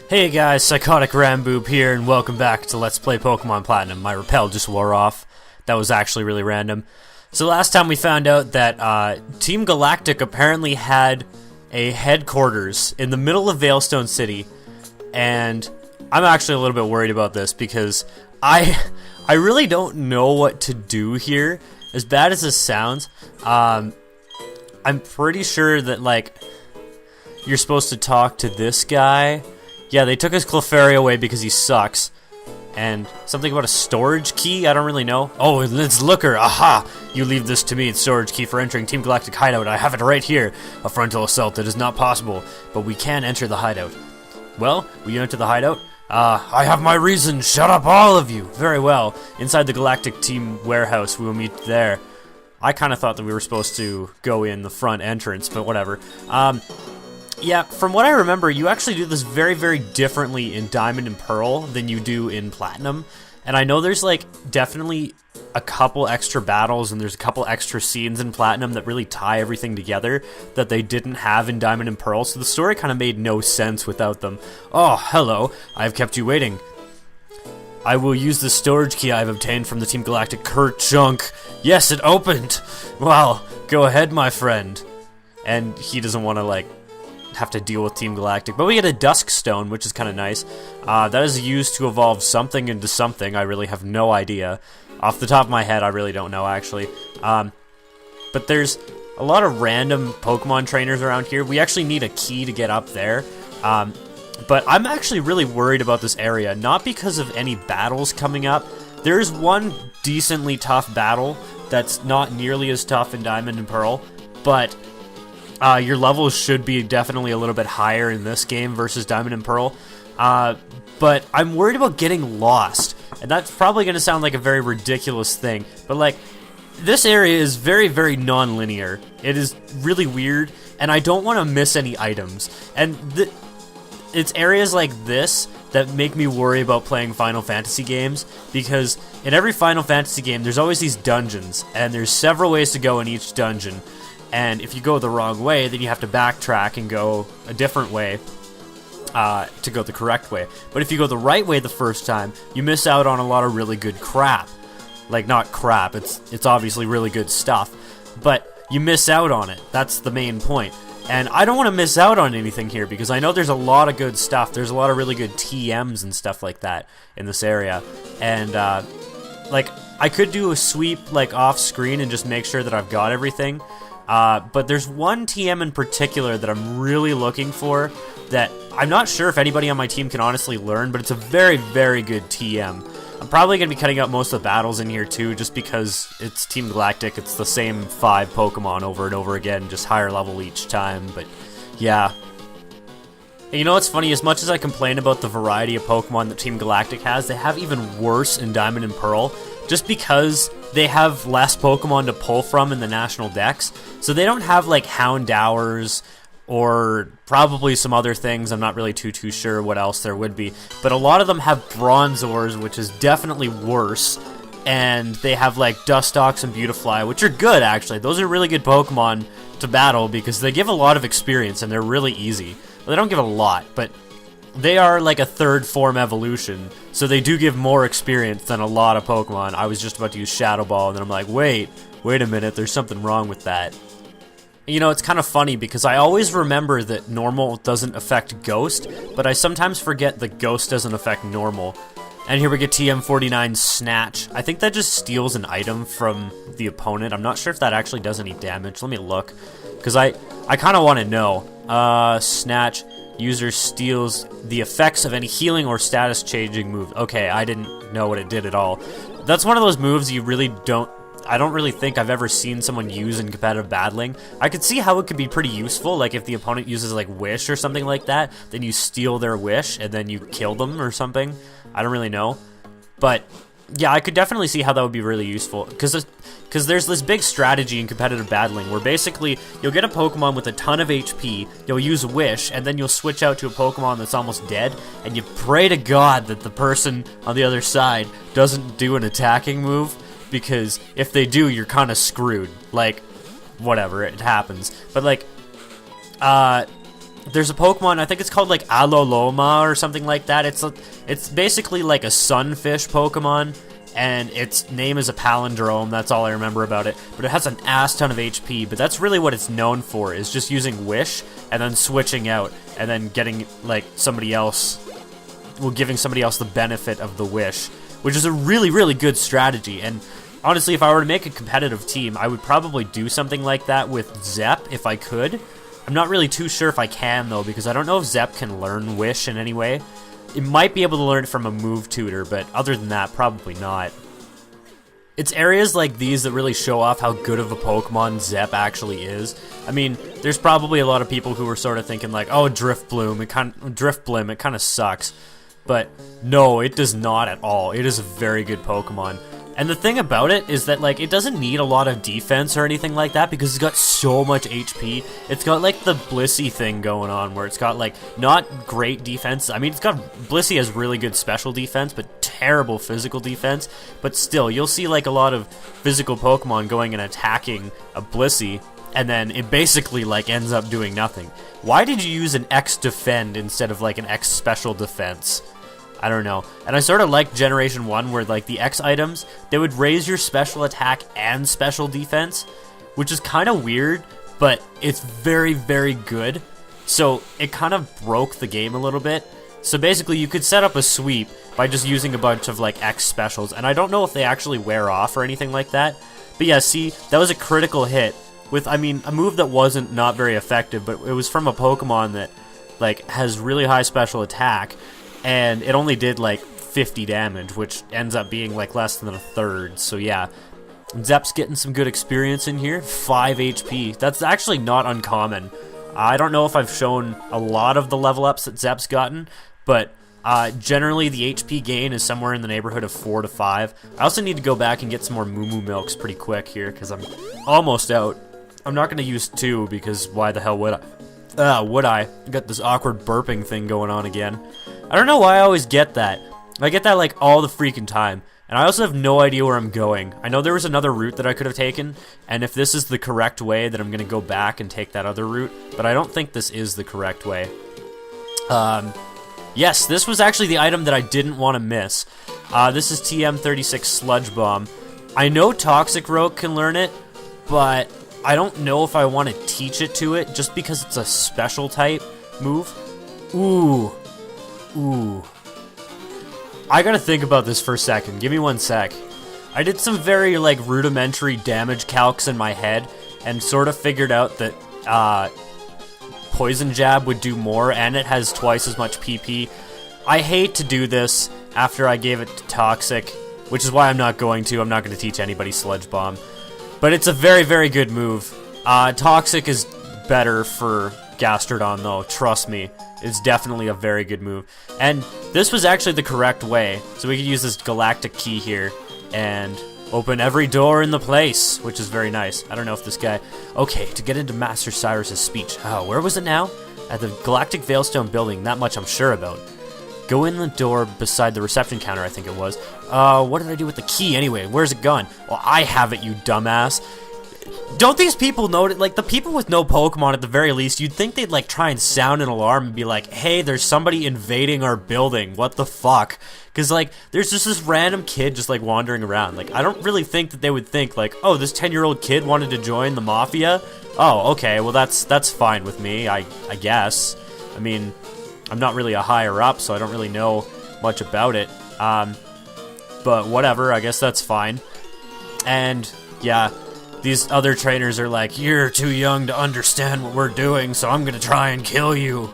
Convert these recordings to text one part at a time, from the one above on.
Hey guys, Psychotic Ramboop here, and welcome back to Let's Play Pokemon Platinum. My repel just wore off. That was actually really random. So last time we found out that Team Galactic apparently had a headquarters in the middle of Veilstone City, and I'm actually a little bit worried about this because I really don't know what to do here. As bad as this sounds, I'm pretty sure that, like, you're supposed to talk to this guy. Yeah, they took his Clefairy away because he sucks. And something about a storage key? I don't really know. Oh, it's Looker. Aha! You leave this to me. It's storage key for entering Team Galactic hideout. I have it right here. A frontal assault that is not possible, but we can enter the hideout. Well, will you enter the hideout? I have my reasons. Shut up, all of you. Very well. Inside the Galactic Team warehouse, we will meet there. I kind of thought that we were supposed to go in the front entrance, but whatever. Yeah, from what I remember, you actually do this very, very differently in Diamond and Pearl than you do in Platinum. And I know there's, like, definitely a couple extra battles and there's a couple extra scenes in Platinum that really tie everything together that they didn't have in Diamond and Pearl, so the story kind of made no sense without them. Oh, hello. I've kept you waiting. I will use the storage key I've obtained from the Team Galactic Chunk. Yes, it opened! Well, go ahead, my friend. And he doesn't want to, like, have to deal with Team Galactic, but we get a Dusk Stone, which is kind of nice. That is used to evolve something into something. I really have no idea. Off the top of my head, I really don't know, actually. But there's a lot of random Pokemon trainers around here. We actually need a key to get up there. But I'm actually really worried about this area, not because of any battles coming up. There's one decently tough battle that's not nearly as tough in Diamond and Pearl, but your levels should be definitely a little bit higher in this game versus Diamond and Pearl. But I'm worried about getting lost. And that's probably going to sound like a very ridiculous thing. But, like, this area is very, very non-linear. It is really weird. And I don't want to miss any items. And it's areas like this that make me worry about playing Final Fantasy games. Because in every Final Fantasy game, there's always these dungeons. And there's several ways to go in each dungeon. And if you go the wrong way, then you have to backtrack and go a different way to go the correct way. But if you go the right way the first time, you miss out on a lot of really good crap. Like, not crap, it's obviously really good stuff. But you miss out on it. That's the main point. And I don't want to miss out on anything here because I know there's a lot of good stuff. There's a lot of really good TMs and stuff like that in this area. And, like, I could do a sweep, like, off screen and just make sure that I've got everything. But there's one TM in particular that I'm really looking for that I'm not sure if anybody on my team can honestly learn, but it's a very, very good TM. I'm probably going to be cutting out most of the battles in here too, just because it's Team Galactic. It's the same 5 Pokemon over and over again, just higher level each time, but yeah. And you know what's funny? As much as I complain about the variety of Pokemon that Team Galactic has, they have even worse in Diamond and Pearl, just because they have less Pokemon to pull from in the National Dex. So they don't have, like, Houndowers or probably some other things. I'm not really too sure what else there would be. But a lot of them have Bronzors, which is definitely worse. And they have, like, Dustox and Beautifly, which are good, actually. Those are really good Pokemon to battle because they give a lot of experience and they're really easy. Well, they don't give a lot, but they are like a third form evolution, so they do give more experience than a lot of Pokemon. I was just about to use Shadow Ball, and then I'm like, wait a minute, there's something wrong with that. You know, it's kind of funny, because I always remember that Normal doesn't affect Ghost, but I sometimes forget that Ghost doesn't affect Normal. And here we get TM49 Snatch. I think that just steals an item from the opponent. I'm not sure if that actually does any damage. Let me look, because I kind of want to know. Snatch. User steals the effects of any healing or status changing move. Okay, I didn't know what it did at all. That's one of those moves you really don't... I don't really think I've ever seen someone use in competitive battling. I could see how it could be pretty useful, like if the opponent uses, like, Wish or something like that, then you steal their Wish and then you kill them or something. I don't really know. But yeah, I could definitely see how that would be really useful, because there's this big strategy in competitive battling where basically you'll get a Pokemon with a ton of HP, you'll use Wish, and then you'll switch out to a Pokemon that's almost dead, and you pray to God that the person on the other side doesn't do an attacking move, because if they do, you're kind of screwed. Like, whatever, it happens. But, like, there's a Pokemon, I think it's called like Aloloma or something like that. It's basically like a sunfish Pokemon, and its name is a palindrome. That's all I remember about it. But it has an ass ton of HP, but that's really what it's known for, is just using Wish and then switching out and then getting like somebody else, well, giving somebody else the benefit of the Wish, which is a really, really good strategy. And honestly, if I were to make a competitive team, I would probably do something like that with Zep if I could. I'm not really too sure if I can, though, because I don't know if Zep can learn Wish in any way. It might be able to learn it from a move tutor, but other than that, probably not. It's areas like these that really show off how good of a Pokemon Zep actually is. I mean, there's probably a lot of people who are sort of thinking like, oh, Drifblim, it kind of sucks. But no, it does not at all. It is a very good Pokemon. And the thing about it is that, like, it doesn't need a lot of defense or anything like that because it's got so much HP. It's got, like, the Blissey thing going on where it's got, like, not great defense. I mean, Blissey has really good special defense, but terrible physical defense. But still, you'll see, like, a lot of physical Pokemon going and attacking a Blissey, and then it basically, like, ends up doing nothing. Why did you use an X Defend instead of, like, an X Special Defense? I don't know. And I sort of like Generation 1 where, like, the X items, they would raise your special attack and special defense, which is kind of weird, but it's very, very good. So it kind of broke the game a little bit. So basically, you could set up a sweep by just using a bunch of, like, X specials, and I don't know if they actually wear off or anything like that. But yeah, see, that was a critical hit with, I mean, a move that wasn't not very effective, but it was from a Pokemon that, like, has really high special attack, and it only did like 50 damage, which ends up being like less than a third. So yeah, Zep's getting some good experience in here. 5 HP. That's actually not uncommon. I don't know if I've shown a lot of the level ups that Zep's gotten, but generally the HP gain is somewhere in the neighborhood of 4 to 5. I also need to go back and get some more Moo Milks pretty quick here because I'm almost out. I'm not going to use 2 because why the hell would I? I got this awkward burping thing going on again. I don't know why I always get that. I get that like all the freaking time. And I also have no idea where I'm going. I know there was another route that I could have taken, and if this is the correct way, then I'm going to go back and take that other route. But I don't think this is the correct way. Yes, this was actually the item that I didn't want to miss. This is TM36 Sludge Bomb. I know Toxic Rogue can learn it, but I don't know if I want to teach it to it just because it's a special type move. Ooh. I gotta think about this for a second. Give me 1 sec. I did some very, like, rudimentary damage calcs in my head and sort of figured out that Poison Jab would do more, and it has twice as much PP. I hate to do this after I gave it to Toxic, which is why I'm not going to. I'm not going to teach anybody Sludge Bomb. But it's a very, very good move. Toxic is better for Gastrodon, though. Trust me. It's definitely a very good move. And this was actually the correct way. So we could use this Galactic Key here and open every door in the place, which is very nice. I don't know if this guy... Okay, to get into Master Cyrus's speech. Oh, where was it now? At the Galactic Veilstone building. That much I'm sure about. Go in the door beside the reception counter, I think it was. What did I do with the key anyway? Where's it gone? Well, I have it, you dumbass. Don't these people know it? Like, the people with no Pokemon, at the very least, you'd think they'd, like, try and sound an alarm and be like, hey, there's somebody invading our building. What the fuck? Because, like, there's just this random kid just, like, wandering around. Like, I don't really think that they would think, like, oh, this 10-year-old kid wanted to join the Mafia? Oh, okay, well, that's fine with me, I guess. I mean, I'm not really a higher up, so I don't really know much about it. But whatever, I guess that's fine. And, yeah... These other trainers are like, you're too young to understand what we're doing, so I'm gonna try and kill you.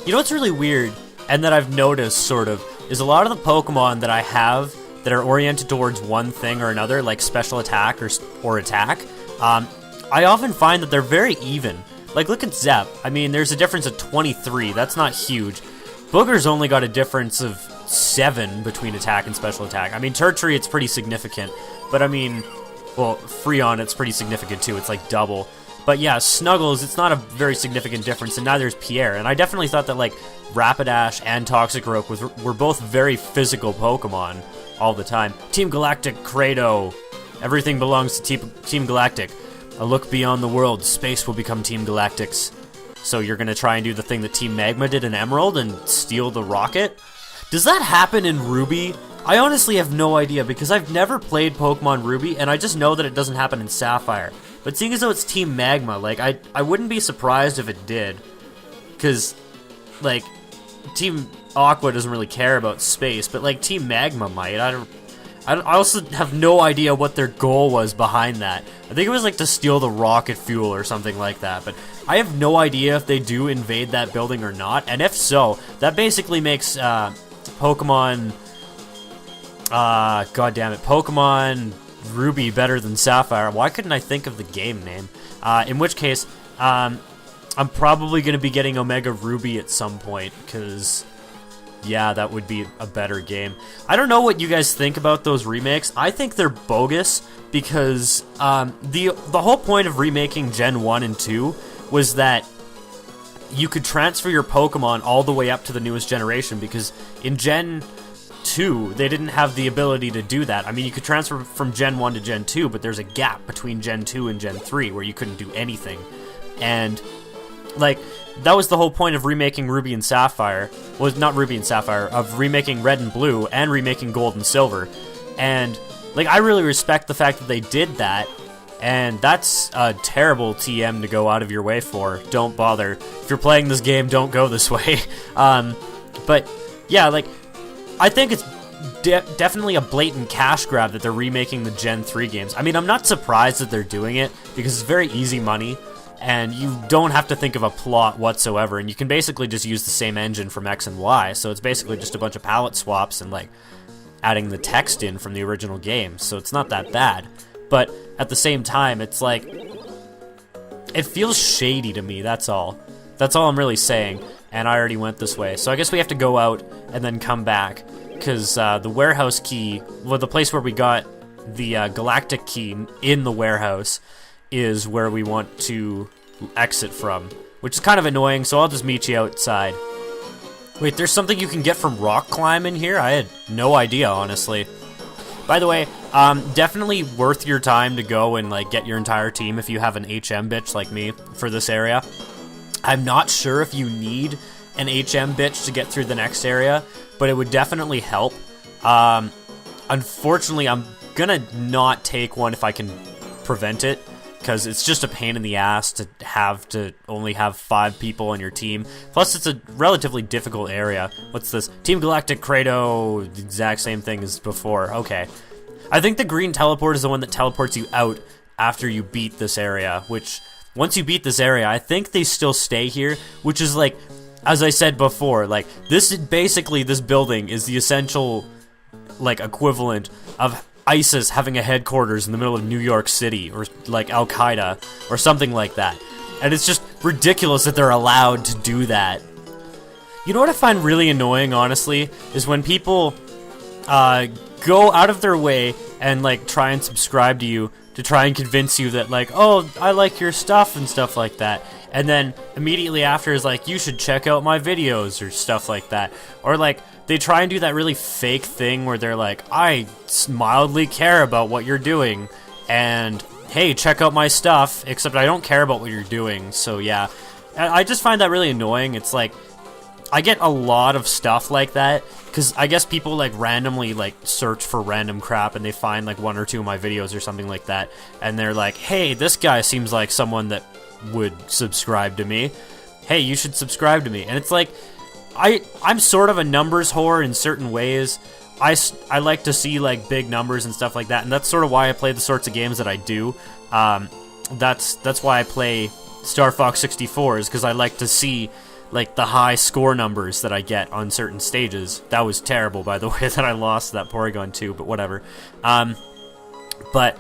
You know what's really weird, and that I've noticed, sort of, is a lot of the Pokemon that I have that are oriented towards one thing or another, like special attack or attack, I often find that they're very even. Like, look at Zep. I mean, there's a difference of 23. That's not huge. Booger's only got a difference of 7 between attack and special attack. I mean, Tertiary, it's pretty significant, but I mean... Well, Freon, it's pretty significant too. It's like double. But yeah, Snuggles, it's not a very significant difference, and neither is Pierre. And I definitely thought that, like, Rapidash and Toxicroak were both very physical Pokemon all the time. Team Galactic, Credo. Everything belongs to Team Galactic. A look beyond the world. Space will become Team Galactic's. So you're gonna try and do the thing that Team Magma did in Emerald and steal the rocket? Does that happen in Ruby? I honestly have no idea, because I've never played Pokemon Ruby, and I just know that it doesn't happen in Sapphire. But seeing as though it's Team Magma, like, I wouldn't be surprised if it did. Because, like, Team Aqua doesn't really care about space, but, like, Team Magma might. I also have no idea what their goal was behind that. I think it was, like, to steal the rocket fuel or something like that, but I have no idea if they do invade that building or not, and if so, that basically makes, Pokemon... God damn it, Pokemon Ruby better than Sapphire. Why couldn't I think of the game name? In which case, I'm probably going to be getting Omega Ruby at some point, because, yeah, that would be a better game. I don't know what you guys think about those remakes. I think they're bogus, because the whole point of remaking Gen 1 and 2 was that you could transfer your Pokemon all the way up to the newest generation, because in Gen 2, they didn't have the ability to do that. I mean, you could transfer from Gen 1 to Gen 2, but there's a gap between Gen 2 and Gen 3 where you couldn't do anything. And, like, that was the whole point of remaking Ruby and Sapphire. Well, not Ruby and Sapphire, of remaking Red and Blue and remaking Gold and Silver. And, like, I really respect the fact that they did that, and that's a terrible TM to go out of your way for. Don't bother. If you're playing this game, don't go this way. But, yeah, like, I think it's definitely a blatant cash grab that they're remaking the Gen 3 games. I mean, I'm not surprised that they're doing it, because it's very easy money, and you don't have to think of a plot whatsoever, and you can basically just use the same engine from X and Y, so it's basically just a bunch of palette swaps and, like, adding the text in from the original game, so it's not that bad. But at the same time, it's like, it feels shady to me, that's all. That's all I'm really saying, and I already went this way. So I guess we have to go out and then come back, because the warehouse key, well, the place where we got the Galactic key in the warehouse is where we want to exit from, which is kind of annoying, so I'll just meet you outside. Wait, there's something you can get from rock climb in here? I had no idea, honestly. By the way, definitely worth your time to go and, like, get your entire team if you have an HM bitch like me for this area. I'm not sure if you need an HM bitch to get through the next area, but it would definitely help. Unfortunately, I'm gonna not take one if I can prevent it, because it's just a pain in the ass to have to only have 5 people on your team. Plus, it's a relatively difficult area. What's this? Team Galactic Credo, the exact same thing as before. Okay. I think the green teleport is the one that teleports you out after you beat this area, which, once you beat this area, I think they still stay here, which is like, as I said before, like, this is basically, this building is the essential, like, equivalent of ISIS having a headquarters in the middle of New York City, or like Al-Qaeda, or something like that. And it's just ridiculous that they're allowed to do that. You know what I find really annoying, honestly, is when people go out of their way and, like, try and subscribe to you to try and convince you that, like, oh, I like your stuff and stuff like that. And then immediately after is like, you should check out my videos or stuff like that. Or, like, they try and do that really fake thing where they're like, I mildly care about what you're doing, and hey, check out my stuff, except I don't care about what you're doing. So yeah, I just find that really annoying. It's like, I get a lot of stuff like that, because I guess people, like, randomly, like, search for random crap, and they find, like, 1 or 2 of my videos or something like that, and they're like, hey, this guy seems like someone that would subscribe to me. Hey, you should subscribe to me. And it's like, I'm sort of a numbers whore in certain ways. I like to see, like, big numbers and stuff like that, and that's sort of why I play the sorts of games that I do. That's why I play Star Fox 64, is because I like to see, like, the high score numbers that I get on certain stages. That was terrible, by the way, that I lost that Porygon 2, but whatever. But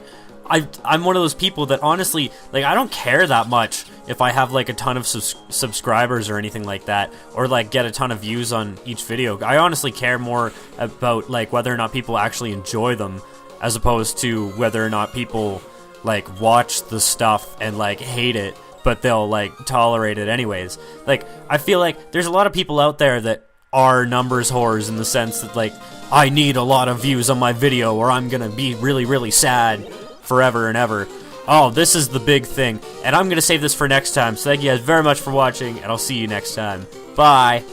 I'm one of those people that, honestly, like, I don't care that much if I have, like, a ton of subscribers or anything like that, or, like, get a ton of views on each video. I honestly care more about, like, whether or not people actually enjoy them, as opposed to whether or not people, like, watch the stuff and, like, hate it, but they'll, like, tolerate it anyways. Like, I feel like there's a lot of people out there that are numbers whores in the sense that, like, I need a lot of views on my video or I'm gonna be really, really sad forever and ever. Oh, this is the big thing, and I'm going to save this for next time, so thank you guys very much for watching, and I'll see you next time. Bye!